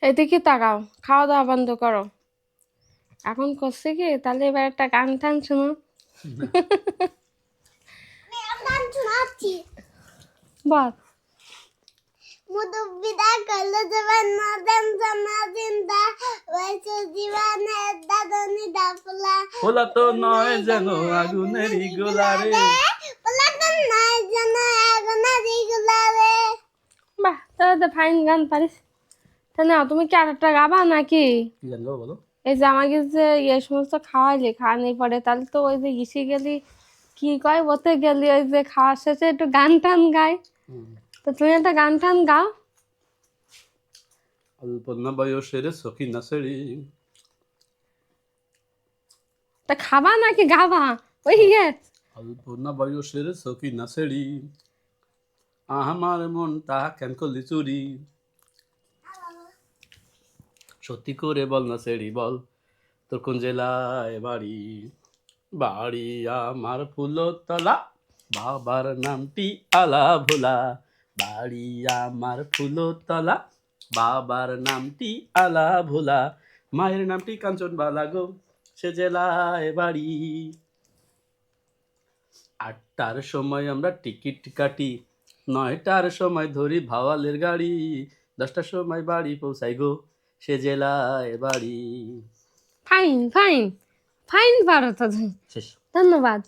এদিকে তাকাও, খাওয়া দাওয়া বন্ধ করো। এখন করছে কি, তাহলে এবার একটা গান টান শোনো। গান শোনাচ্ছি। বল। মুদব্বিদা করলো জীবন নদন জানা জিন্দা ওইসে জীবনের দাদনি দাফলা ওলা তো নয় যেন আগুনেরই গোলা রে। ওলা তো নয় যেন আগুনেরই গোলা রে। বাহ, তাহলে তো ফাইন গান পারিস। তা না, তুমি কি আরেকটা গাবা নাকি? কি গান গাবো বলো? এই যে আমাকে যে এই সমস্ত খাওয়াইলি, খাওয়ানোর পরে তাহলে তো ওই যে ইসে গেলি, কি কয় ওতে গেলি, ওই যে খাওয়ার শেষে একটু গান টান গাই। তো তুমি একটা গান টান গাও। অল্প না বয়সের সখী না সেড়ি। তা খাবা নাকি গাবা? ওই ইয়ে অল্প না বয়সের সখী না সেড়ি, আমার মনটা কেন করলি চুরি। সত্যি করে বল না সেড়ি বল, তোর কোন জেলায় বাড়ি? বাড়ি আমার ফুলতলা, বাবার নামটি আলা ভোলা। বাড়ি আমার ফুলতলা, বাবার নামটি আলা ভোলা। মায়ের নামটি কাঞ্চন বালা গো, সে জেলায় বাড়ি। 8টার সময় আমরা টিকিট কাটি, 9টার সময় ধরি ভাওয়ালের গাড়ি। 10টার সময় বাড়ি পৌঁছাই গো, সে জেলায় বাড়ি। ফাইন ফাইন ফাইন পারো তো তুমি। শেষ। ধন্যবাদ।